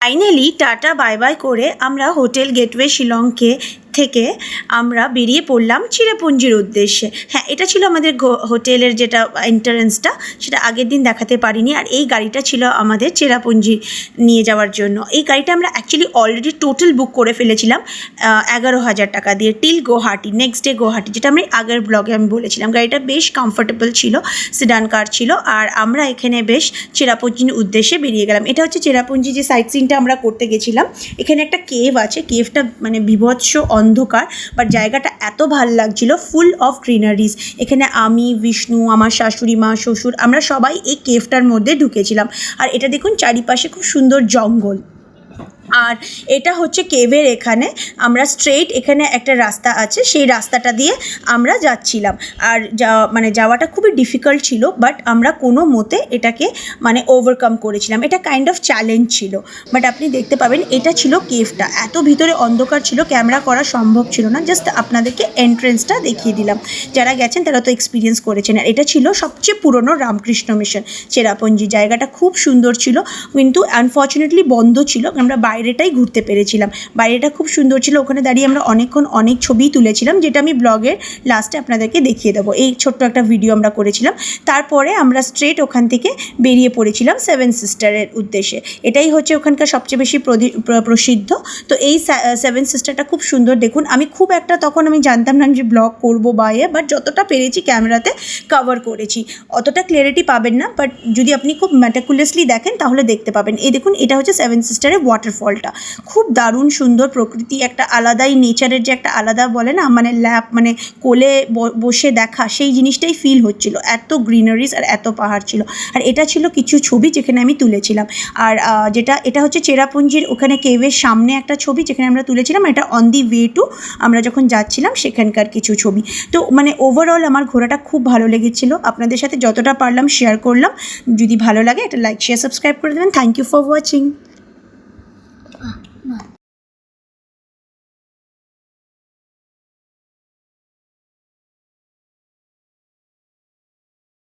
Finally tata bye bye করে আমরা hotel gateway শিলংকে থেকে আমরা বেরিয়ে পড়লাম চেরাপুঞ্জির উদ্দেশ্যে। হ্যাঁ, এটা ছিল আমাদের হোটেলের যেটা এন্ট্রান্সটা, সেটা আগের দিন দেখাতে পারিনি। আর এই গাড়িটা ছিল আমাদের চেরাপুঞ্জি নিয়ে যাওয়ার জন্য। এই গাড়িটা আমরা অ্যাকচুয়ালি অলরেডি টোটাল বুক করে ফেলেছিলাম 11,000 টাকা দিয়ে, till Guwahati, next day Guwahati, যেটা আমি আগের ব্লগে আমি বলেছিলাম। গাড়িটা বেশ কমফোর্টেবল ছিল, সিডান কার ছিল। আর আমরা এখানে বেশ চেরাপুঞ্জির উদ্দেশ্যে বেরিয়ে গেলাম। এটা হচ্ছে চেরাপুঞ্জি যে সাইট সিনটা আমরা করতে গেছিলাম। এখানে একটা কেভ আছে, কেভটা মানে বিভৎস অন্ধকার, বাট জায়গাটা এত ভাল লাগছিল, ফুল অফ গ্রিনারিজ। এখানে আমি, বিষ্ণু, আমার শাশুড়ি মা, শ্বশুর, আমরা সবাই এই কেভটার মধ্যে ঢুকেছিলাম। আর এটা দেখুন চারিপাশে খুব সুন্দর জঙ্গল। আর এটা হচ্ছে কেভের এখানে আমরা স্ট্রেইট এখানে একটা রাস্তা আছে, সেই রাস্তাটা দিয়ে আমরা যাচ্ছিলাম। আর যাওয়াটা খুবই ডিফিকাল্ট ছিল, বাট আমরা কোনো মতে এটাকে ওভারকাম করেছিলাম। এটা কাইন্ড অফ চ্যালেঞ্জ ছিল। বাট আপনি দেখতে পাবেন এটা ছিল কেভটা। এত ভিতরে অন্ধকার ছিল, ক্যামেরা করা সম্ভব ছিল না। জাস্ট আপনাদেরকে এন্ট্রেন্সটা দেখিয়ে দিলাম। যারা গেছেন তারা তো এক্সপিরিয়েন্স করেছেন। আর এটা ছিল সবচেয়ে পুরনো রামকৃষ্ণ মিশন চেরাপুঞ্জি। জায়গাটা খুব সুন্দর ছিল, কিন্তু আনফর্চুনেটলি বন্ধ ছিল। আমরা বাইরেটাই ঘুরতে পেরেছিলাম। বাইরেটা খুব সুন্দর ছিল, ওখানে দাঁড়িয়ে আমরা অনেকক্ষণ অনেক ছবি তুলেছিলাম, যেটা আমি ব্লগের লাস্টে আপনাদেরকে দেখিয়ে দেবো। এই ছোট্ট একটা ভিডিও আমরা করেছিলাম। তারপরে আমরা স্ট্রেট ওখান থেকে বেরিয়ে পড়েছিলাম সেভেন সিস্টারের উদ্দেশ্যে। এটাই হচ্ছে ওখানকার সবচেয়ে বেশি প্রসিদ্ধ। তো এই সেভেন সিস্টারটা খুব সুন্দর। দেখুন, আমি খুব একটা তখন আমি জানতাম না যে ব্লগ করবো বা বাট যতটা পেরেছি ক্যামেরাতে কভার করেছি। অতটা ক্লিয়ারিটি পাবেন না, বাট যদি আপনি খুব ম্যাটিকুলাসলি দেখেন তাহলে দেখতে পাবেন। এই দেখুন, এটা হচ্ছে সেভেন সিস্টারের ওয়াটারফলটা। খুব দারুণ সুন্দর প্রকৃতি, একটা আলাদাই নেচারের যে একটা আলাদা বলে না, কোলে বসে দেখা, সেই জিনিসটাই ফিল হচ্ছিল। এত গ্রিনারিজ আর এত পাহাড় ছিল। আর এটা ছিল কিছু ছবি যেখানে আমি তুলেছিলাম। আর এটা হচ্ছে চেরাপুঞ্জির ওখানে কেভের সামনে একটা ছবি যেখানে আমরা তুলেছিলাম। এটা অন দি ওয়ে টু আমরা যখন যাচ্ছিলাম সেখানকার কিছু ছবি। তো ওভারঅল আমার ঘোরাটা খুব ভালো লেগেছিল। আপনাদের সাথে যতটা পারলাম শেয়ার করলাম। যদি ভালো লাগে একটা লাইক, শেয়ার, সাবস্ক্রাইব করে দেবেন। Thank you for watching.